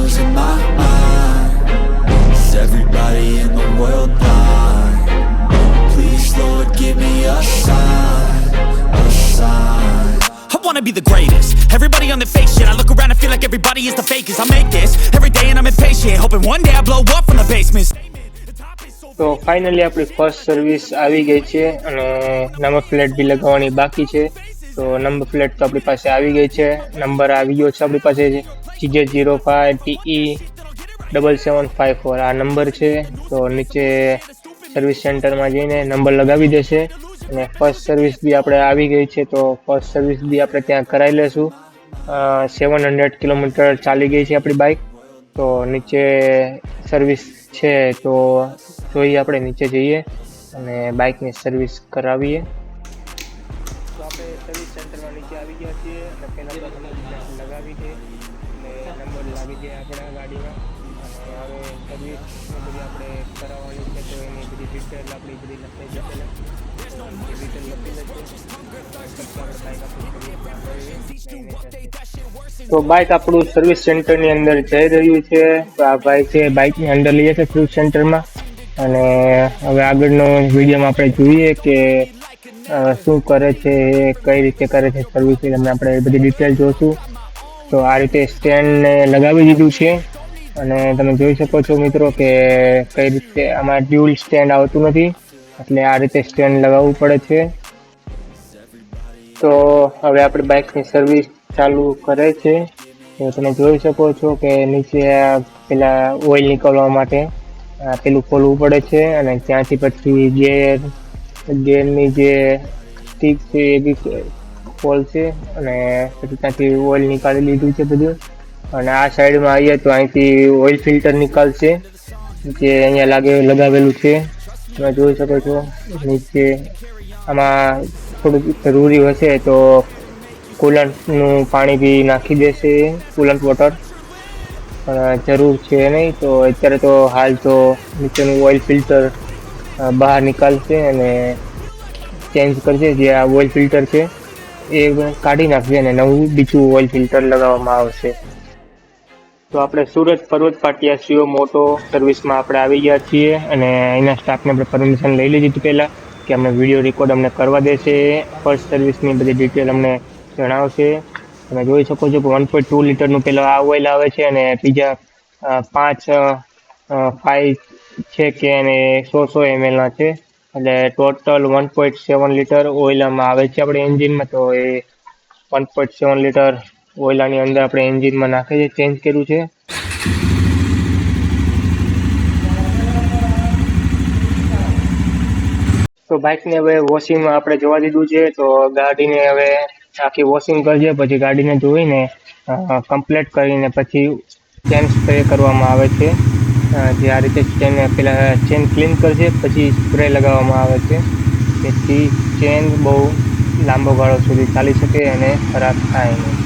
losing my mind. Is everybody in the world blind? Please Lord give me a sign, a sign. I wanna be the greatest. Everybody on the fake shit. I look around and feel like everybody is the fakest. I make this every day and I'm impatient, hoping one day I blow up from the basement. તો finally આપણી first service આવી ગઈ છે અને number plate બી લગાવવાની બાકી છે. તો નંબર પ્લેટ તો આપણી પાસે આવી ગઈ છે, નંબર આવી ગયો છે આપણી પાસે GJ05TE7754 આ નંબર છે. તો નીચે સર્વિસ સેન્ટરમાં જઈને નંબર લગાવી દેશે અને ફર્સ્ટ સર્વિસ બી આપણે આવી ગઈ છે. તો ફર્સ્ટ સર્વિસ બી આપણે ત્યાં કરાવી લેશું. 700 કિલોમીટર ચાલી ગઈ છે આપણી બાઇક. તો નીચે સર્વિસ છે તો જોઈએ, આપણે નીચે જઈએ અને બાઇકની સર્વિસ કરાવીએ. તો આપણે સર્વિસ સેન્ટરમાં નીચે આવી ગયા છીએ અને પહેલાં તો નંબર લગાવી છે અને નંબર લાગી જાય આપણા ગાડીમાં. અને હવે સર્વિસ બધી આપણે કરાવવાની છે તો એની બધી ડિટેલ આપણી બધી લખાઈ જશે. ડિટેલ લખી લેશે. તો બાઇક આપણું સર્વિસ સેન્ટરની અંદર જઈ રહ્યું છે. તો આ ભાઈ છે બાઇકની અંદર લઈએ છે સર્વિસ સેન્ટરમાં અને હવે આગળનો વિડીયોમાં આપણે જોઈએ કે શું કરે છે, કઈ રીતે કરે છે સર્વિસ, તમને આપણે બધી ડિટેલ જોઈશું. તો આ રીતે સ્ટેન્ડને લગાવી દીધું છે અને તમે જોઈ શકો છો મિત્રો કે કઈ રીતે આમાં ડ્યુઅલ સ્ટેન્ડ આવતું નથી, એટલે આ રીતે સ્ટેન્ડ લગાવવું પડે છે. તો હવે આપણી બાઇકની સર્વિસ ચાલુ કરે છે. તો તમે જોઈ શકો છો કે નીચે પેલા ઓઇલ નીકળવા માટે પેલું ખોલવું પડે છે અને ત્યાંથી પછી ગેરની જે સ્ટીક છે એ બી ખોલશે અને પછી ત્યાંથી ઓઇલ નીકાળી લીધું છે બધું. અને આ સાઈડમાં આવીએ તો અહીંથી ઓઇલ ફિલ્ટર નીકળશે જે અહીંયા લગાવેલું છે. તમે જોઈ શકો છો નીચે આમાં થોડુંક જરૂરી હશે તો કુલન્ટનું પાણી બી નાખી દેશે, કુલન્ટ વોટર જરૂર છે નહીં. તો અત્યારે તો હાલ તો નીચેનું ઓઇલ ફિલ્ટર બહાર નીકાળશે અને ચેન્જ કરશે. જે આ ઓઇલ ફિલ્ટર છે એ કાઢી નાખશે અને નવું બીજું ઓઇલ ફિલ્ટર લગાવવામાં આવશે. તો આપણે સુરત પર્વત પાટિયા સીઓ મોટો સર્વિસમાં આપણે આવી ગયા છીએ અને એના સ્ટાફને આપણે પરમિશન લઈ લીધી હતી પહેલાં કે અમને વિડીયો રેકોર્ડ અમને કરવા દેશે. ફર્સ્ટ સર્વિસની બધી ડિટેલ અમને જણાવશે. તમે જોઈ શકો છો કે 1.2 લીટરનું પહેલાં આ ઓઇલ આવે છે અને બીજા 5 છે કે અને 100 mlના છે, એટલે ટોટલ 1.7 લીટર ઓઇલ આમાં આવે છે આપણે એન્જિનમાં. તો એ 1.7 લીટર ઓઇલ આની અંદર આપણે એન્જિનમાં નાખે છે, ચેન્જ કર્યું છે. તો બાઇકને હવે વોશિંગમાં આપણે જોવા દીધું છે. તો ગાડીને હવે આખી વોશિંગ કરજે, પછી ગાડીને ધોઈને કમ્પ્લીટ કરીને પછી ચેન સ્પ્રે કરવામાં આવે છે. જે આ રીતે પહેલાં ચેન ક્લીન કરશે પછી સ્પ્રે લગાવવામાં આવે છે, જેથી ચેન બહુ લાંબો ગાળો સુધી ચાલી શકે અને ખરાબ થાય નહીં.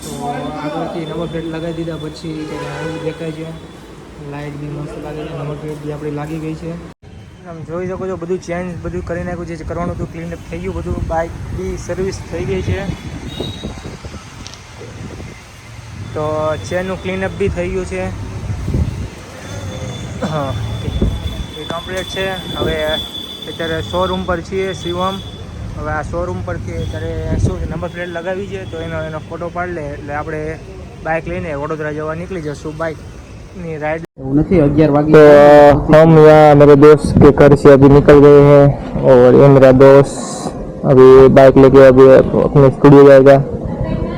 તો આગળથી નંબર પ્લેટ લગાવી દીધા પછી આવું દેખાય છે, લાઇટ બી મસ્ત લાગે છે, નંબર પ્લેટ બી આપણી લાગી ગઈ છે. તમે જોઈ શકો છો બધું ચેન્જ બધું કરી નાખ્યું છે, જે કરવાનું હતું ક્લીનઅપ થઈ ગયું બધું. બાઇક બી સર્વિસ થઈ ગઈ છે. તો ચેનનું ક્લીનઅપ બી થઈ ગયું છે. હા, એ કમ્પ્લીટ છે. હવે અત્યારે શોરૂમ પર છીએ શિવમ. હવે આ શોરૂમ પરથી અત્યારે શું નંબર પ્લેટ લગાવી છે તો એનો ફોટો પાડી લે એટલે આપણે બાઇક લઈને વડોદરા જવા નીકળી જશું. बाइक राइड नहीं 11 वागे। तो हम यहाँ मेरे दोस्त के घर से अभी निकल गए हैं और ये मेरा दोस्त अभी बाइक लेके अभी अपने स्टूडियो जाएगा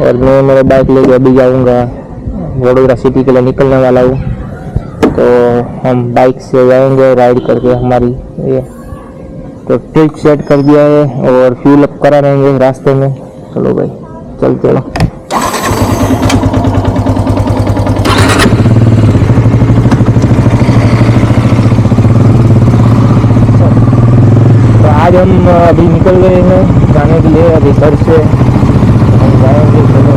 और मैं मेरा बाइक लेके अभी जाऊँगा वडोदरा सिटी के लिए निकलने वाला हूँ। तो हम बाइक से जाएंगे राइड करके हमारी ये तो ट्रिप सेट कर दिया है और फ्यूल अप करा रहेंगे रास्ते में। चलो भाई चलते हैं। आज हम अभी निकल गए हैं जाने के लिए, अभी घर से हम जाएंगे। चलो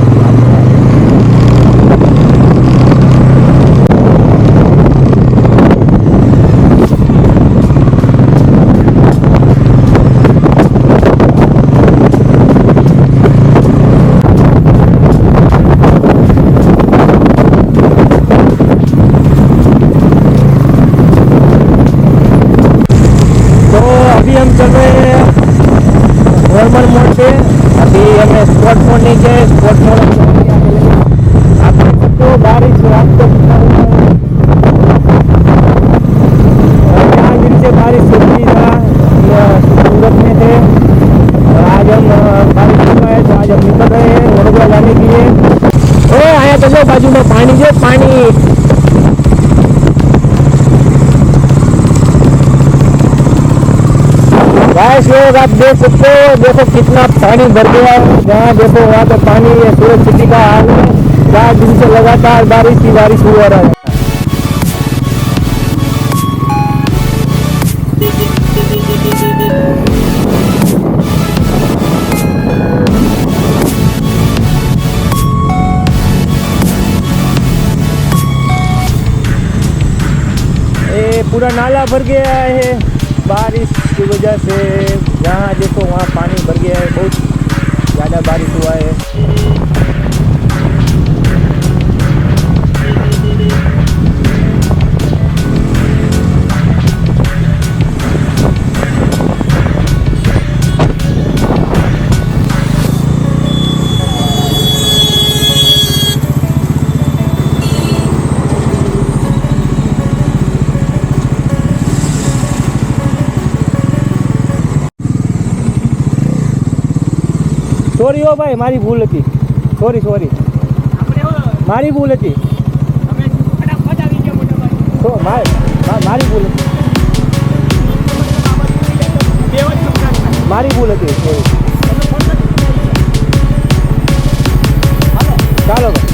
नॉर्मल मोड से अभी हमें स्पोर्ट मोड नहीं चाहिए। स्पोर्ट मोड आप देख सकते हो बारिश रात को यहाँ दिन से बारिश शुरू था, सूरत में थे और आज हम बारिश हुआ है तो आज हम निकल रहे हैं वडोदरा जाने के लिए। ओ आया तो बाजू में पानी जो पानी गाइस लोग आप देख सकते हो, देखो कितना पानी भर गया है। जहाँ देखो वहाँ पे पानी है। सूरत सिटी का हाल है, 4 दिन से लगातार बारिश ही बारिश हुआ रहा है। ये पूरा नाला भर गया है बारिश की वजह से। जहाँ देखो वहाँ पानी भर गया है, बहुत ज़्यादा बारिश हुआ है। સોરી હો ભાઈ, મારી ભૂલ હતી। સોરી સોરી, મારી ભૂલ હતી। મારી ભૂલ હતી, મારી ભૂલ હતી। સોરી, ચાલો ભાઈ।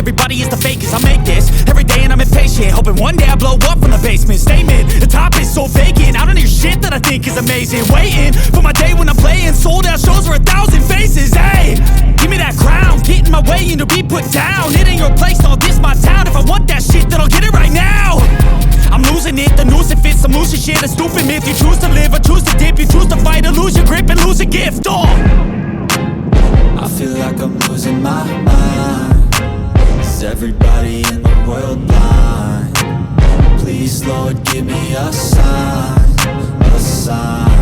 Everybody is the fakest. I make this every day and I'm impatient, hoping one day I blow up from the basement. Statement, the top is so vacant. I don't hear shit that I think is amazing. Waiting for my day when I'm playing sold out shows for 1,000 faces. Hey, give me that crown, get in my way and to be put down. It ain't your place, no, this my town. If I want that shit, then I'll get it right now. I'm losing it, the noose it fits. I'm losing shit, a stupid myth. You choose to live or choose to dip. You choose to fight or lose your grip and lose a gift. Oh, I feel like I'm losing my mind. Is everybody in the world blind? Please, Lord, give me a sign, a sign.